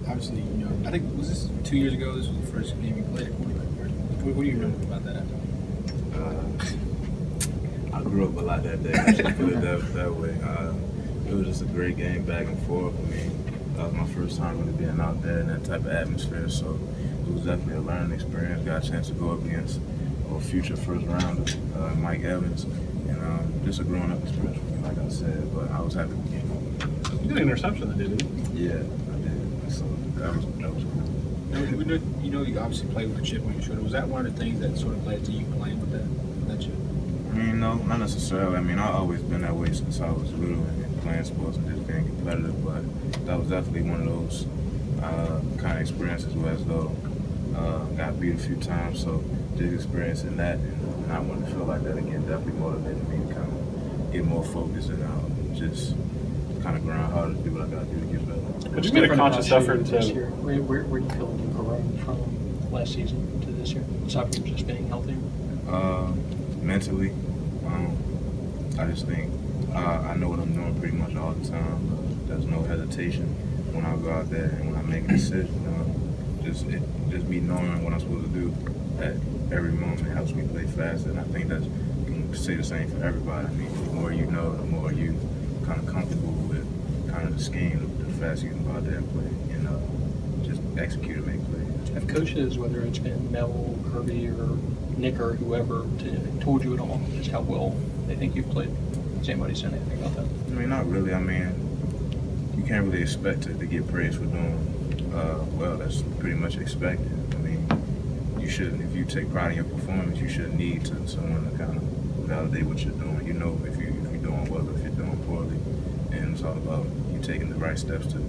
obviously, I think, was this 2 years ago? This was the first game you played at quarterback. What do you remember about that? I grew up a lot that day. I should put it that way. It was just a great game, back and forth. I mean, that was my first time really being out there in that type of atmosphere, so it was definitely a learning experience. Got a chance to go up against a future first rounder, Mike Evans, and just a growing up experience for me, like I said. But I was happy to get home. You did an interception, didn't you? Yeah, I did. So that was cool. You obviously played with a chip on your shoulder. Was that one of the things that sort of led to you playing with that chip? I mean, no, not necessarily. I mean, I've always been that way since I was little and playing sports and just being competitive. But that was definitely one of those kind of experiences where, as though got beat a few times, so just experiencing that and not wanting to feel like that again definitely motivated me to kind of get more focused and just kind of grind harder to do what I got to do to get better. But you made a conscious effort to. This year. Where do you feel like you've grown from last season to this year, aside from just being healthier? Mentally, I just think I know what I'm doing pretty much all the time. There's no hesitation when I go out there and when I make a decision. Just me knowing what I'm supposed to do at every moment helps me play faster. And I think that's, you can say the same for everybody. I mean, the more you know, the more you kind of comfortable with kind of the scheme, the faster you can go out there and play and just execute and make plays. Have coaches, whether it's been Mel, Kirby, or Nick, or whoever, told you at all just how well they think you've played? Has anybody said anything about that? I mean, not really. I mean, you can't really expect to get praise for doing well. That's pretty much expected. I mean, you shouldn't, if you take pride in your performance, you shouldn't need someone to kind of validate what you're doing. You know if you're doing well or if you're doing poorly. And it's all about you taking the right steps to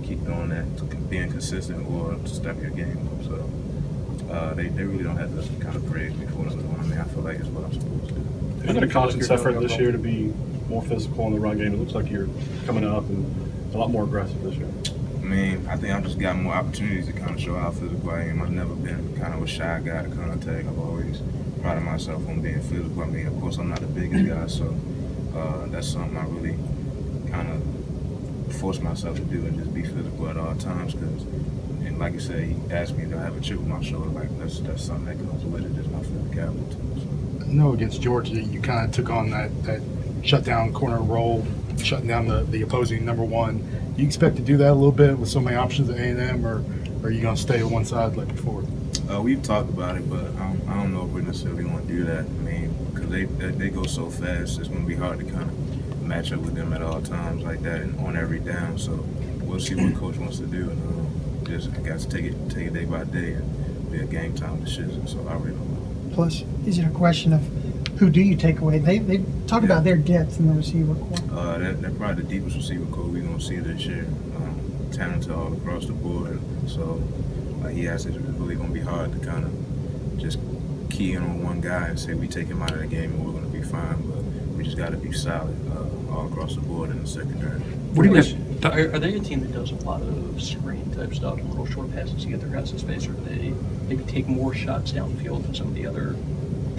keep doing that, to being consistent or to step your game up. So they really don't have to kind of praise me for what I'm doing. I mean, I feel like it's what I'm supposed to do. You made a conscious effort this year to be more physical in the run game. It looks like you're coming up and a lot more aggressive this year. I mean, I think I've just got more opportunities to kind of show how physical I am. I've never been kind of a shy guy to contact. I've always prided myself on being physical. I mean, of course, I'm not the biggest guy, so that's something I really kind of force myself to do and just be physical at all times. And like you say, he asked me to have a chip on my shoulder. Like that's something that comes with it. Just my physicality too. So. I know against Georgia, you kind of took on that shutdown corner role, shutting down the opposing number one. Do you expect to do that a little bit with so many options at A&M, or are you going to stay on one side like before? We've talked about it, but I don't know if we necessarily want to do that. I mean, because they go so fast, it's going to be hard to kind of match up with them at all times like that and on every down. So we'll see what coach wants to do, and just I got to take it day by day and be a game time decision. So I really don't know. Plus, is it a question of who do you take away? They talk about their depth in the receiver corps. They're probably the deepest receiver corps we're going to see this year. Talented all across the board. So he has it's really going to be hard to kind of just key in on one guy and say we take him out of the game and we're going to be fine. But we just got to be solid all across the board in the secondary. What do you guys? Are they a team that does a lot of screen type stuff, and little short passes to get their guys in space, or do they maybe take more shots downfield than some of the other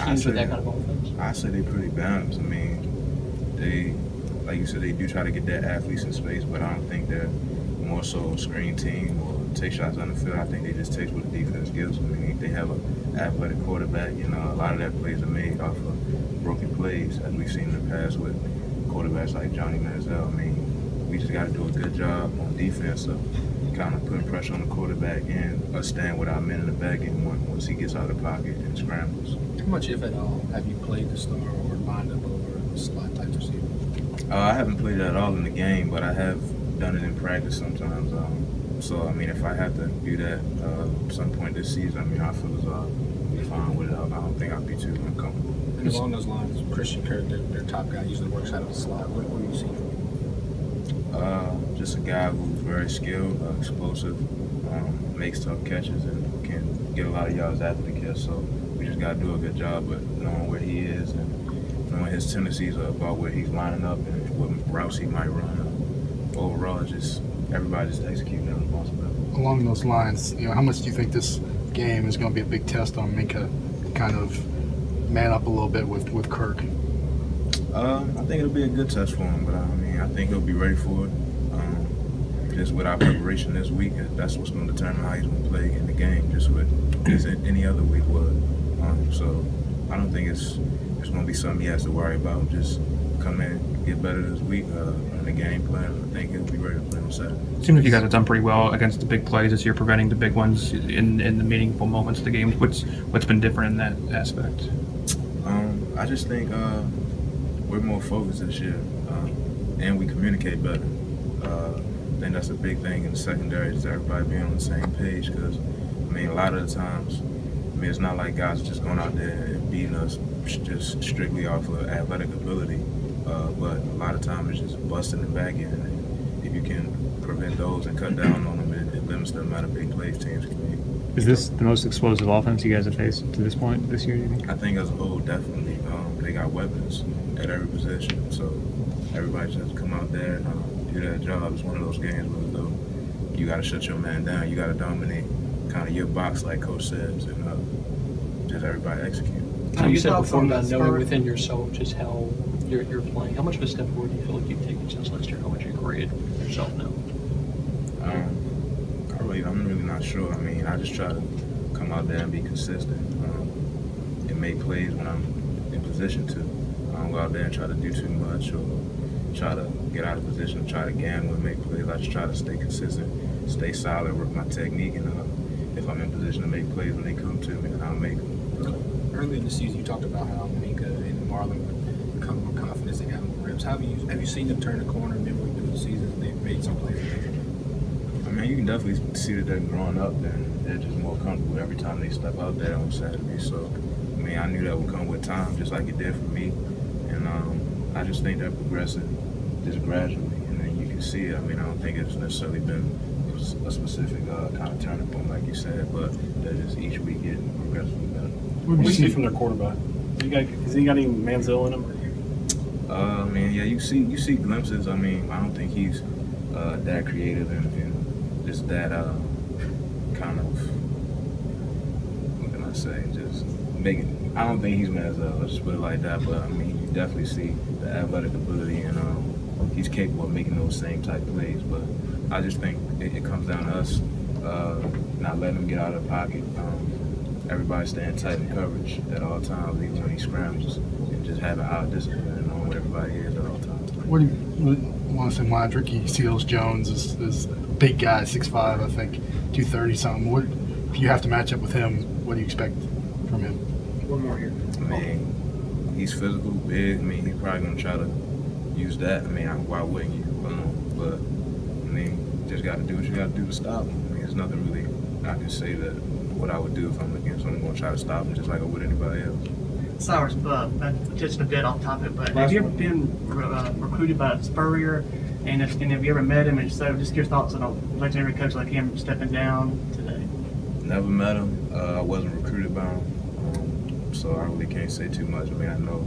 teams with that kind of offense? I say they're pretty balanced. I mean, they, like you said, they do try to get their athletes in space, but I don't think they're more so a screen team or take shots on the field. I think they just take what the defense gives them. I mean, they have an athletic quarterback. A lot of their plays are made off of broken plays, as we've seen in the past with quarterbacks like Johnny Manziel. I mean, we just got to do a good job on defense of kind of putting pressure on the quarterback and us staying with our men in the back end once he gets out of the pocket and scrambles. How much, if at all, have you played the star or lined up over a slot type receiver? I haven't played it at all in the game, but I have done it in practice sometimes. So, I mean, if I have to do that at some point this season, I mean, I feel as I'll be fine with it. I don't think I'll be too uncomfortable. And along those lines, Christian Kirk, their top guy, usually works out of the slot. What do you see from him? Just a guy who's very skilled, explosive, makes tough catches, and can get a lot of yards after the catch. So we just got to do a good job of knowing where he is and knowing his tendencies about where he's lining up and what routes he might run. Overall, it's just everybody just executing their responsibility. Along those lines, how much do you think this game is going to be a big test on Minka kind of man up a little bit with Kirk? I think it'll be a good test for him, but I mean, I think he'll be ready for it. just with our preparation this week, that's what's going to determine how he's going to play in the game, just with as any other week would. So I don't think it's going to be something he has to worry about. Just come in, get better this week, in the game plan. I think he'll be ready to play on Saturday. Seems like you guys have done pretty well against the big plays this year, preventing the big ones in the meaningful moments of the games. What's been different in that aspect? I just think we're more focused this year, and we communicate better. I think that's a big thing in the secondary, is everybody being on the same page. Because I mean, a lot of the times, I mean, it's not like guys are just going out there and beating us just strictly off of athletic ability, but a lot of times it's just busting the back end. And if you can prevent those and cut down on them, it limits the amount of big plays teams can make. Is this the most explosive offense you guys have faced to this point this year, do you think? I think as a whole, definitely. They got weapons at every position, so everybody just has to come out there and do that job. It's one of those games where though you got to shut your man down, you got to dominate kind of your box, like Coach says, and just everybody execute. So you said before about knowing within yourself just how you're playing. How much of a step forward do you feel like you've taken since last year? How much you created yourself now? I'm really not sure. I mean, I just try to come out there and be consistent and make plays when I'm in position to. I don't go out there and try to do too much or try to get out of position, try to gamble and make plays. I just try to stay consistent, stay solid, work my technique, and if I'm in position to make plays when they come to me, then I'll make them. Early in the season, you talked about how Minka and Marlon would become more confident and got more reps. Have you seen them turn the corner midway through the season and they've made some plays? I mean, you can definitely see that they're growing up and they're just more comfortable every time they step out there on Saturday. So, I mean, I knew that would come with time, just like it did for me. And I just think they're progressing just gradually. And then you can see it. I mean, I don't think it's necessarily been a specific kind of turning point, like you said, but they're just each week getting progressively better. What do you see from their quarterback? Has he got any Manziel in him? I mean, yeah, you see glimpses. I mean, I don't think he's that creative and just that kind of, what can I say, just making. I don't think he's Manziel, let's just put it like that. But I mean, you definitely see the athletic ability, and he's capable of making those same type plays. But I just think it comes down to us not letting him get out of the pocket. Everybody staying tight in coverage at all times, even when he scrambles, and just having our discipline and knowing where everybody is at all times. What do you want to say, Ricky Cyrus Jones is a big guy, 6'5", I think, 230 something. What if you have to match up with him? What do you expect from him? One more here. I mean, he's physical, big. I mean, he's probably gonna try to use that. I mean, why wouldn't you? But I mean, just got to do what you got to do to stop him. I mean, there's nothing really I can say that what I would do if I'm against him. I'm gonna try to stop him just like I would anybody else. Cyrus, just a bit off topic, but have you ever been recruited by Spurrier? And have you ever met him? And so, just your thoughts on a legendary coach like him stepping down today. Never met him. I wasn't recruited by him, so I really can't say too much. I mean, I know